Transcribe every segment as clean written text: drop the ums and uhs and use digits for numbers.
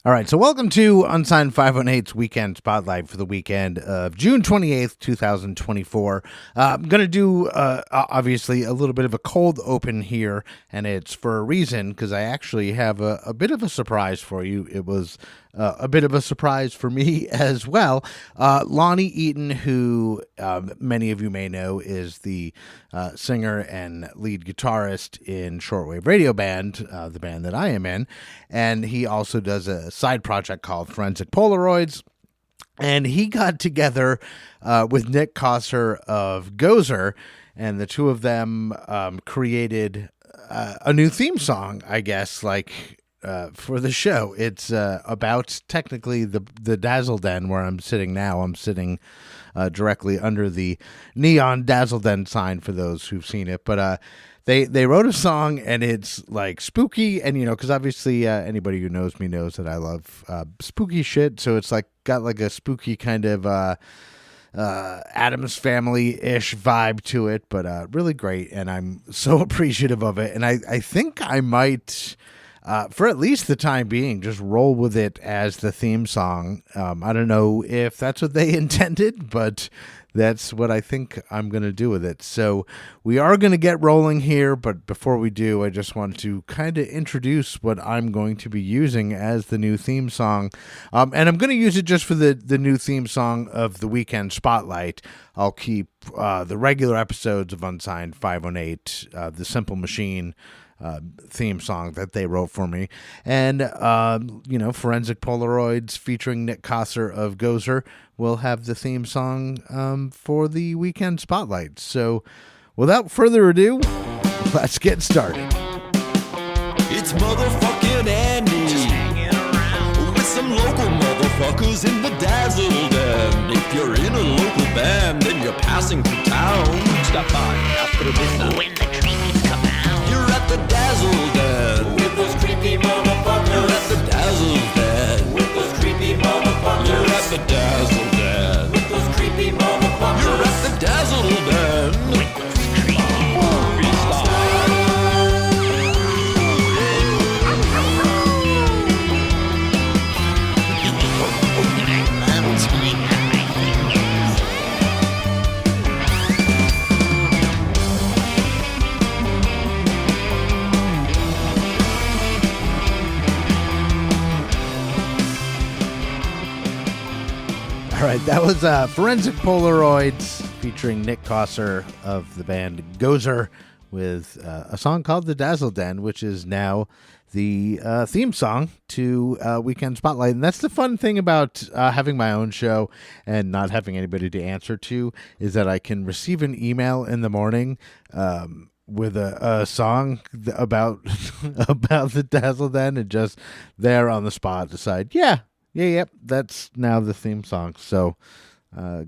All right, so welcome to Unsigned518's Weekend Spotlight for the weekend of June 28th, 2024. I'm going to do, obviously, a little bit of a cold open here, and it's for a reason, because I actually have a bit of a surprise for you. It was a bit of a surprise for me as well. Lonnie Eaton, who many of you may know, is the singer and lead guitarist in Shortwave Radio Band, the band that I am in, and he also does a side project called Forensic Polaroids. And he got together with Nick Kossor of Gozer, and the two of them created a new theme song, I guess, for the show. It's about technically the Dazzle Den where I'm sitting now. I'm sitting directly under the neon Dazzle Den sign for those who've seen it. But they wrote a song, and it's like spooky, and because obviously anybody who knows me knows that I love spooky shit. So it's like got like a spooky kind of Addams Family-ish vibe to it, but really great, and I'm so appreciative of it. And I think I might, for at least the time being, just roll with it as the theme song. I don't know if that's what they intended, but that's what I think I'm going to do with it. So we are going to get rolling here, but before we do, I just want to kind of introduce what I'm going to be using as the new theme song. And I'm going to use it just for the new theme song of the Weekend Spotlight. I'll keep the regular episodes of Unsigned 518, The Simple Machine theme song that they wrote for me, and Forensic Polaroids featuring Nick Kossor of Gozer will have the theme song for the Weekend Spotlight. So without further ado, let's get started. It's motherfucking Andy, just hanging around with some local motherfuckers in the Dazzle Den. If you're in a local band, then you're passing through town. Stop by after this when the creepies come out. You're at the Dazzle Den with those creepy motherfuckers. You're at the Dazzle Den with those creepy motherfuckers. You're at the Dazzle Den with those creepy motherfuckers. You're at the Dazzle Den with those creepy All right, that was Forensic Polaroids featuring Nick Kossor of the band Gozer with a song called The Dazzle Den, which is now the theme song to Weekend Spotlight. And that's the fun thing about having my own show and not having anybody to answer to, is that I can receive an email in the morning with a song about about the Dazzle Den, and just there on the spot decide, Yep, that's now the theme song. So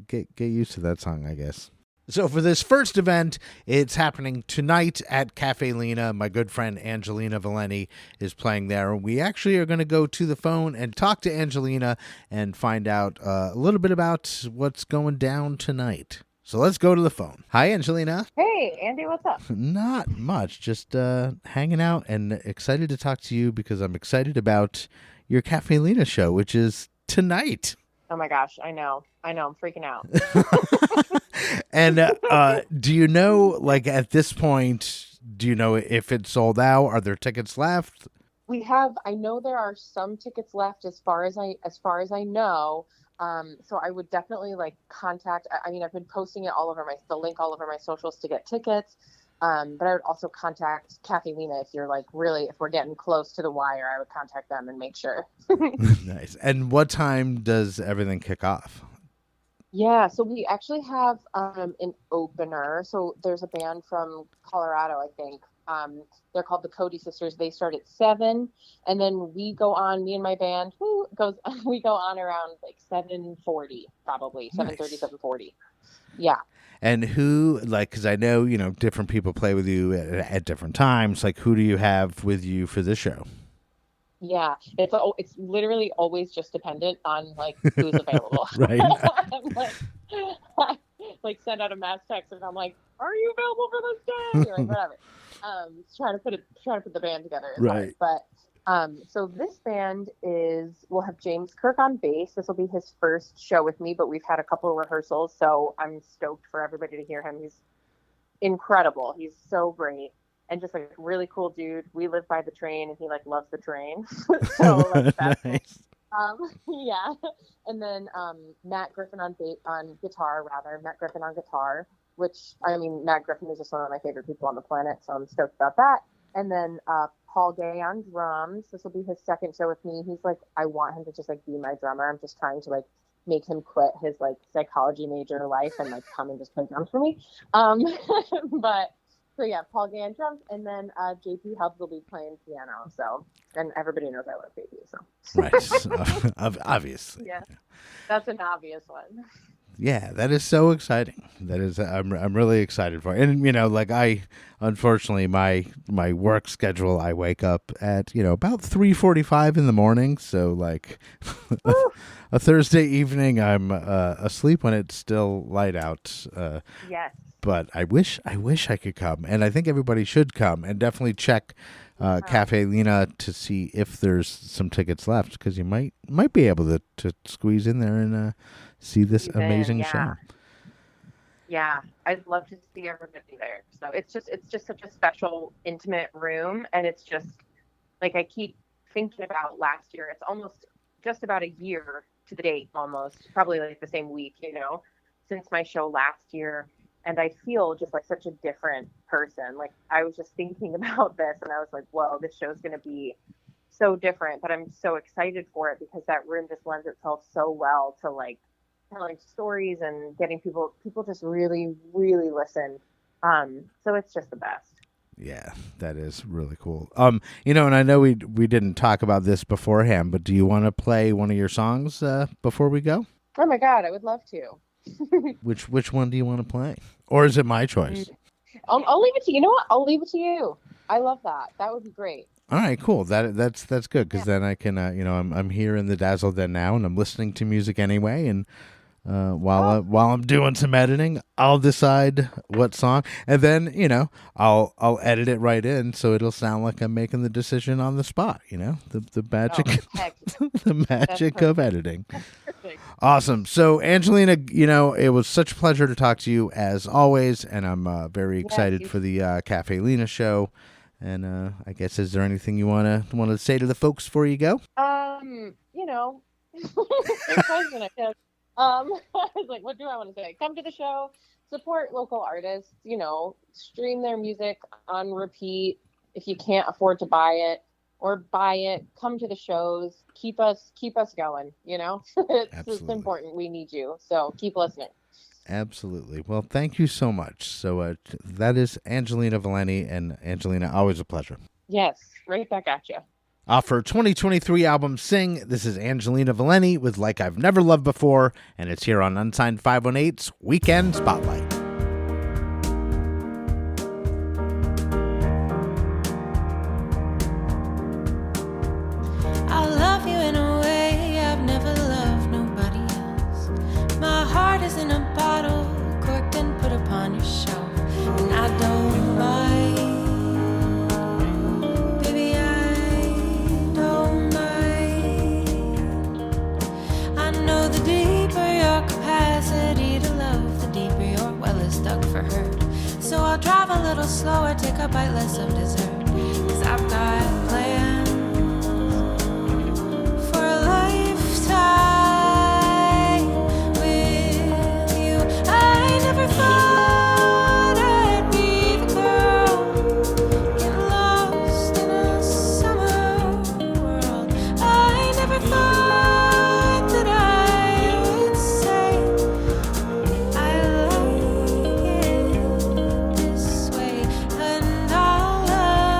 get used to that song, I guess. So for this first event, it's happening tonight at Cafe Lena. My good friend Angelina Valente is playing there. We actually are going to go to the phone and talk to Angelina and find out a little bit about what's going down tonight. So let's go to the phone. Hi, Angelina. Hey, Andy, what's up? Not much, just hanging out and excited to talk to you because I'm excited about your Cafe Lena show, which is tonight. Oh my gosh, I know. I'm freaking out. And do you know, like at this point, do you know if it's sold out? Are there tickets left? I know there are some tickets left as far as I know. So I would definitely contact, I've been posting it the link all over my socials to get tickets. But I would also contact Cafe Lena if we're getting close to the wire. I would contact them and make sure. Nice. And what time does everything kick off? Yeah, so we actually have an opener. So there's a band from Colorado, I think. They're called the Cody Sisters. They start at 7, and then we go on. Me and my band, we go on around 7:40, probably 7:30, 7:40. Yeah. And who, because I know, different people play with you at different times. Who do you have with you for this show? Yeah, it's literally always just dependent on who's available. Right. I send out a mass text and I'm like, "Are you available for this day?" Whatever. Trying to put the band together. Right. Hard. So this band we'll have James Kirk on bass. This will be his first show with me, but we've had a couple of rehearsals, so I'm stoked for everybody to hear him. He's incredible. He's so great. And just like a really cool dude. We live by the train and he like loves the train. So like that's Nice. yeah. And then Matt Griffin on guitar, Matt Griffin on guitar, which I mean Matt Griffin is just one of my favorite people on the planet, so I'm stoked about that. And then Paul Gay on drums. This will be his second show with me. He's like, I want him to just like be my drummer. I'm just trying to like make him quit his like psychology major life and like come and just play drums for me. But so yeah, Paul Gay on drums, and then JP Hubbs will be playing piano. So, and everybody knows I love JP. So Right. Obviously. Yeah, that's an obvious one. Yeah, that is so exciting. That is, I'm really excited for it. And like unfortunately, my work schedule, I wake up at about 3:45 in the morning. So like a Thursday evening, I'm asleep when it's still light out. Yes. But I wish I could come, and I think everybody should come, and definitely check Cafe Lena to see if there's some tickets left, because you might be able to squeeze in there and see this amazing show. Yeah, I'd love to see everybody there. So it's just such a special, intimate room, and it's just like I keep thinking about last year. It's almost just about a year to the date, almost probably like the same week, since my show last year. And I feel just like such a different person. Like I was just thinking about this and I was like, whoa, this show's going to be so different, but I'm so excited for it because that room just lends itself so well to like telling stories and getting people just really, really listen. So it's just the best. Yeah, that is really cool. And I know we didn't talk about this beforehand, but do you want to play one of your songs before we go? Oh my God, I would love to. Which one do you want to play? Or is it my choice? I'll leave it to you. You know what? I'll leave it to you. I love that. That would be great. All right, cool. That's good because then I can I'm here in the Dazzle Den now and I'm listening to music anyway, and while I'm doing some editing, I'll decide what song, and then I'll edit it right in so it'll sound like I'm making the decision on the spot. The magic the magic of editing. Perfect. Awesome. So Angelina, it was such a pleasure to talk to you as always, and I'm very excited for the Cafe Lena show. And I guess, is there anything you want to say to the folks before you go? Great question, I guess. I was like, what do I want to say? Come to the show, support local artists, stream their music on repeat. If you can't afford to buy it or buy it, come to the shows, keep us going, it's important. We need you. So keep listening. Absolutely. Well, thank you so much. So that is Angelina Valente, and Angelina, always a pleasure. Yes. Right back at you. Off her 2023 album, Sing, this is Angelina Valente with Like I've Never Loved Before, and it's here on Unsigned518's Weekend Spotlight. I love you in a way I've never loved nobody else. My heart is in a bottle, corked and put upon your shelf, and I don't mind. So I'll drive a little slower, take a bite less of dessert, 'cause I've got plans for a lifetime with you. I never thought I'd be the girl get lost in a summer world. I never thought that I would say I like it this way, and I'll love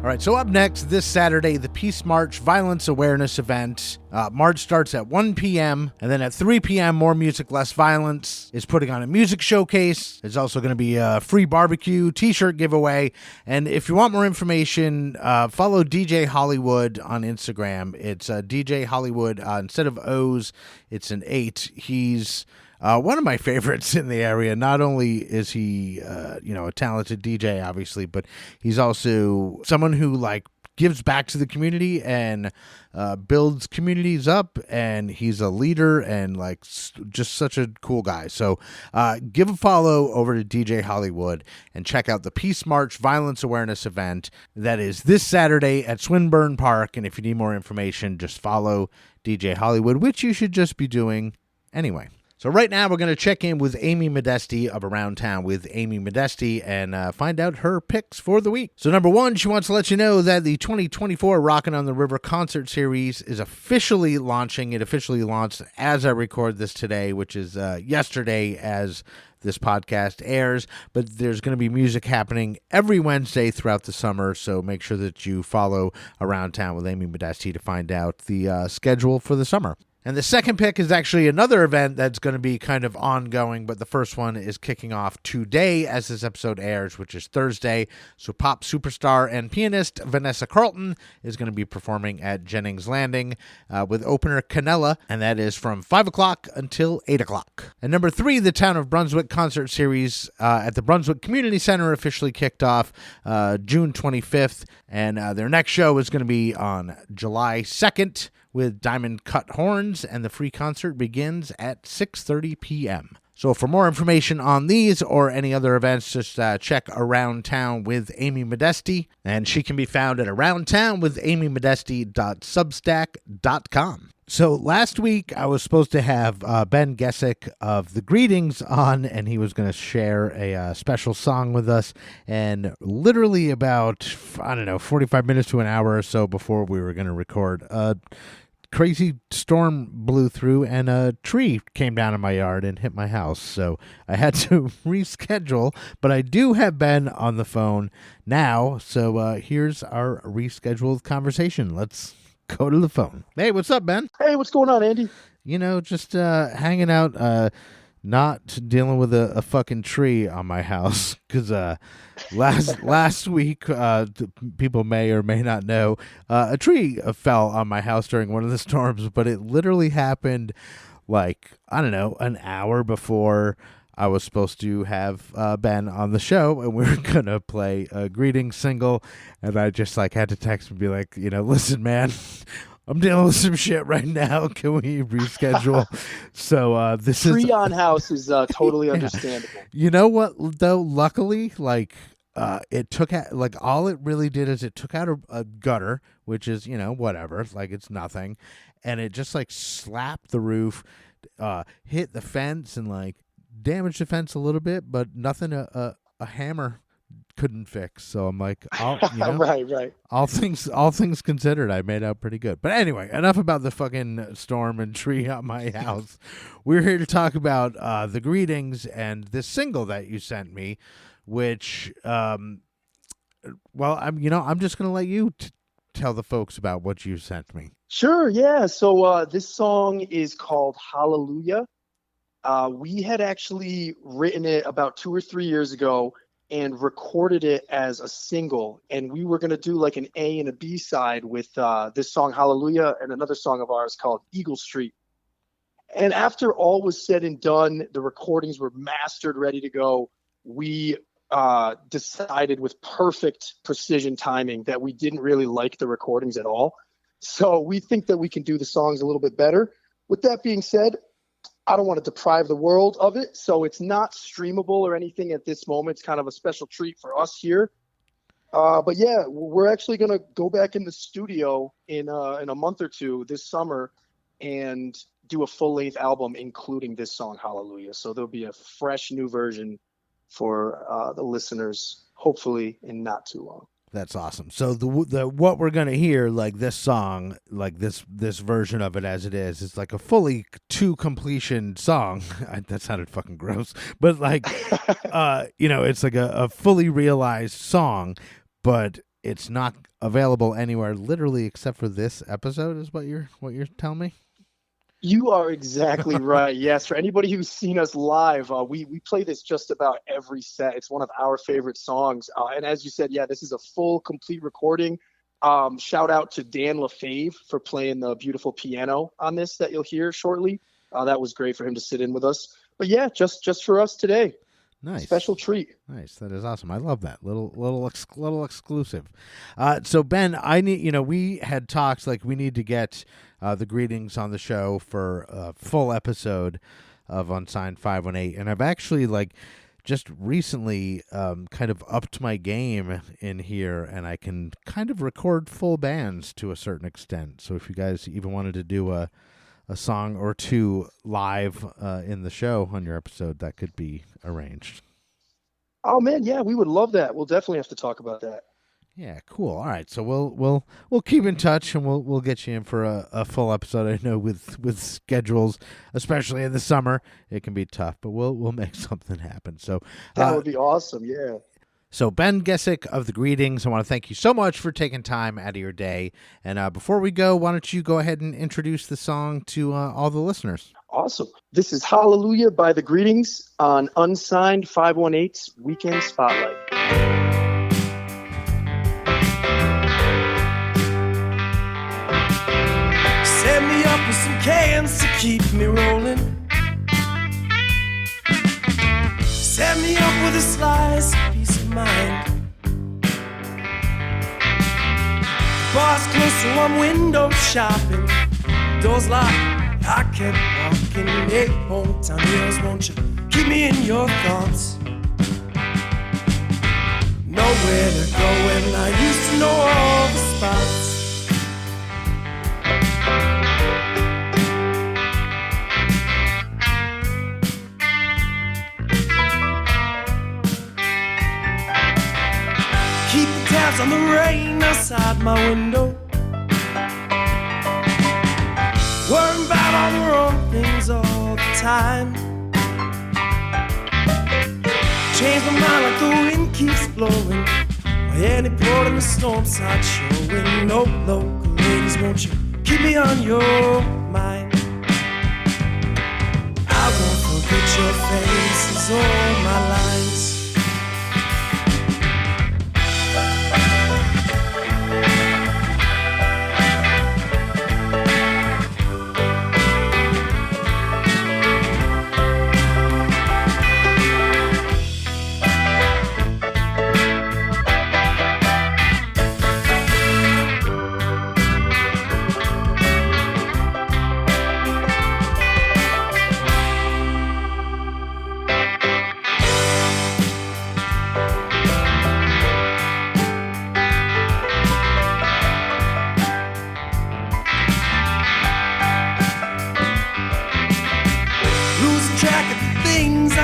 All right, so up next, this Saturday, the Peace March Violence Awareness event. March starts at 1 p.m., and then at 3 p.m., More Music, Less Violence is putting on a music showcase. There's also going to be a free barbecue, t-shirt giveaway, and if you want more information, follow DJ Hollywood on Instagram. It's DJ Hollywood. Instead of O's, it's an 8. He's one of my favorites in the area. Not only is he, a talented DJ, obviously, but he's also someone who gives back to the community and builds communities up. And he's a leader and just such a cool guy. So give a follow over to DJ Hollywood and check out the Peace March Violence Awareness event that is this Saturday at Swinburne Park. And if you need more information, just follow DJ Hollywood, which you should just be doing anyway. So right now we're going to check in with Amy Modesti of Around Town with Amy Modesti and find out her picks for the week. So number one, she wants to let you know that the 2024 Rockin' on the River concert series is officially launching. It officially launched as I record this today, which is yesterday as this podcast airs. But there's going to be music happening every Wednesday throughout the summer, so make sure that you follow Around Town with Amy Modesti to find out the schedule for the summer. And the second pick is actually another event that's going to be kind of ongoing, but the first one is kicking off today as this episode airs, which is Thursday. So pop superstar and pianist Vanessa Carlton is going to be performing at Jennings Landing with opener Canella, and that is from 5 o'clock until 8 o'clock. And number three, the Town of Brunswick concert series at the Brunswick Community Center officially kicked off June 25th, and their next show is going to be on July 2nd. With Diamond Cut Horns, and the free concert begins at 6:30 p.m. So for more information on these or any other events, just check Around Town with Amy Modesti, and she can be found at aroundtownwithamymodesti.substack.com. So last week I was supposed to have Ben Gesek of The Greetings on, and he was going to share a special song with us. And literally about, 45 minutes to an hour or so before we were going to record, crazy storm blew through and a tree came down in my yard and hit my house. So I had to reschedule, but I do have Ben on the phone now. So here's our rescheduled conversation. Let's go to the phone. Hey, what's up, Ben? Hey, what's going on, Andy? Just hanging out, not dealing with a fucking tree on my house. Because last week, people may or may not know, a tree fell on my house during one of the storms, but it literally happened an hour before I was supposed to have Ben on the show, and we were going to play a greeting single, and I just had to text and be like, listen, man, I'm dealing with some shit right now. Can we reschedule? So this is... Tree on house is totally understandable. You know what, though? Luckily, it took out, all it really did is it took out a gutter, which is, whatever. It's nothing. And it just, slapped the roof, hit the fence, and, damaged the fence a little bit, but nothing a hammer couldn't fix. So I'm like, right. All things considered, I made out pretty good. But anyway, enough about the fucking storm and tree at my house. We're here to talk about The Greetings and this single that you sent me, which, I'm just gonna let you tell the folks about what you sent me. Sure, yeah. So this song is called Hallelujah. We had actually written it about 2 or 3 years ago and recorded it as a single. And we were going to do an A and a B side with this song, Hallelujah, and another song of ours called Eagle Street. And after all was said and done, the recordings were mastered, ready to go. We decided with perfect precision timing that we didn't really like the recordings at all. So we think that we can do the songs a little bit better. With that being said, I don't want to deprive the world of it, so it's not streamable or anything at this moment. It's kind of a special treat for us here. But yeah, we're actually going to go back in the studio in a month or two this summer and do a full-length album, including this song, Hallelujah. So there'll be a fresh new version for the listeners, hopefully in not too long. That's awesome. So the what we're gonna hear, this song, this version of it as it is, it's a fully to completion song. That sounded fucking gross, but it's a fully realized song, but it's not available anywhere literally except for this episode is what you're telling me? You are exactly right. Yes, for anybody who's seen us live, we play this just about every set. It's one of our favorite songs. And as you said, yeah, this is a full, complete recording. Shout out to Dan LaFave for playing the beautiful piano on this that you'll hear shortly. That was great for him to sit in with us. But yeah, just for us today. Nice. Special treat. Nice. That is awesome. I love that. Little exclusive. So Ben, we had talks like we need to get the greetings on the show for a full episode of Unsigned 518. And I've actually just recently kind of upped my game in here, and I can kind of record full bands to a certain extent. So if you guys even wanted to do a song or two live in the show on your episode, that could be arranged. Oh man, yeah, we would love that. We'll definitely have to talk about that. Yeah, cool. All right, so we'll keep in touch, and we'll get you in for a full episode. I know with schedules, especially in the summer, it can be tough, but we'll make something happen. So that would be awesome. Yeah. So Ben Gesek of the Greetings, I want to thank you so much for taking time out of your day. And before we go, why don't you go ahead and introduce the song to all the listeners? Awesome. This is Hallelujah by the Greetings on Unsigned518's Weekend Spotlight. Set me up with some cans to keep me rolling. Set me up with a slice of peace of mind. Bar's closed, so I'm window shopping. Doors locked, I kept walking. Hey, hometown heroes, won't you keep me in your thoughts? Nowhere to go when I used to know all the spots. On the rain outside my window, worrying about all the wrong things all the time. Change my mind like the wind keeps blowing, or any port in the storm side showing. No local ladies, won't you keep me on your mind? I won't forget your faces or my lines.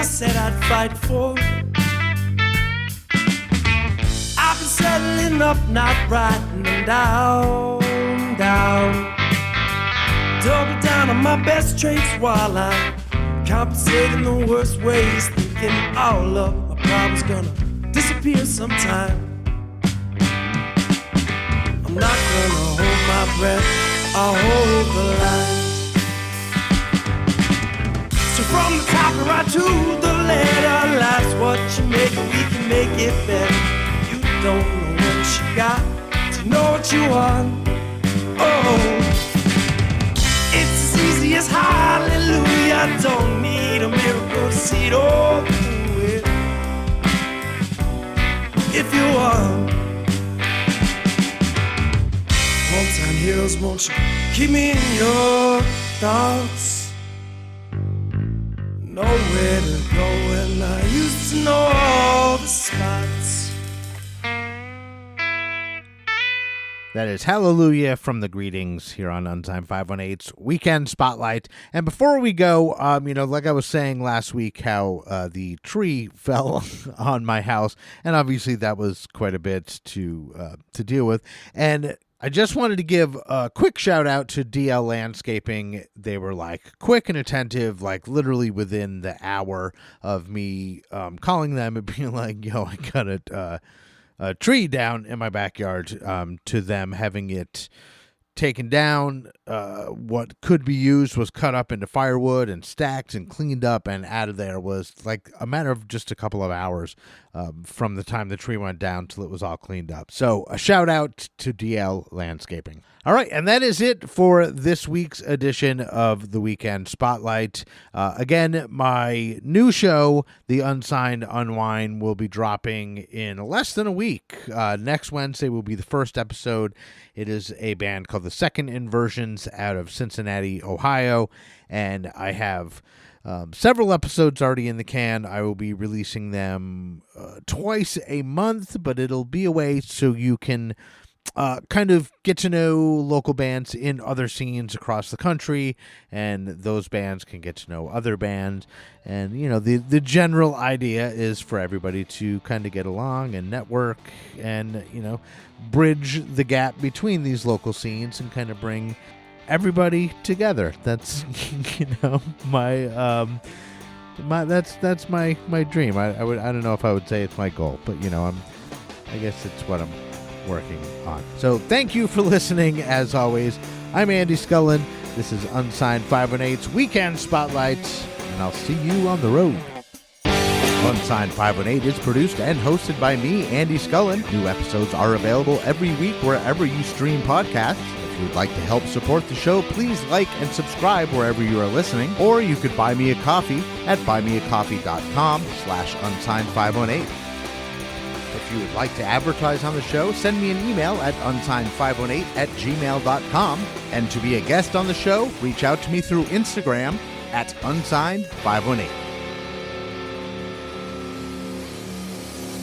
Said I'd fight for. I've been settling up, not writing them down. Double down on my best traits while I'm compensating the worst ways, thinking all of my problems gonna disappear sometime. I'm not gonna hold my breath, I'll hold the line. So from the top right to the letter, life's what you make it, we can make it better. You don't know what you got to know what you want. Oh, it's as easy as hallelujah. Don't need a miracle to see it all through it. If you want hometown heroes, won't you keep me in your thoughts? Nowhere to go and I used to know all the spots. That is Hallelujah from the Greetings here on Unsigned 518's Weekend Spotlight. And before we go, like I was saying last week, how the tree fell on my house, and obviously that was quite a bit to deal with. And I just wanted to give a quick shout out to DL Landscaping. They were quick and attentive, literally within the hour of me calling them and being like, yo, I got it tree down in my backyard to them having it taken down. What could be used was cut up into firewood and stacked and cleaned up, and out of there was like a matter of just a couple of hours from the time the tree went down till it was all cleaned up. So a shout out to DL Landscaping. All right, and that is it for this week's edition of the Weekend Spotlight. Again, my new show, The Unsigned Unwind, will be dropping in less than a week. Next Wednesday will be the first episode. It is a band called the Second Inversions out of Cincinnati, Ohio, and I have several episodes already in the can. I will be releasing them twice a month, but it'll be a way so you can kind of get to know local bands in other scenes across the country, and those bands can get to know other bands. And, you know, the general idea is for everybody to kind of get along and network and, you know, bridge the gap between these local scenes and kind of bring everybody together. That's, you know, that's my dream. I don't know if I would say it's my goal, but, you know, I guess it's what I'm working on. So thank you for listening. As always, I'm Andy Scullin. This is Unsigned518's Weekend Spotlight, and I'll see you on the road. Unsigned518 is produced and hosted by me, Andy Scullin. New episodes are available every week wherever you stream podcasts. If you would like to help support the show, please like and subscribe wherever you are listening, or you could buy me a coffee at buymeacoffee.com/unsigned518. If you would like to advertise on the show, send me an email at unsigned518@gmail.com. And to be a guest on the show, reach out to me through Instagram at unsigned518.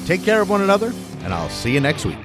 Take care of one another, and I'll see you next week.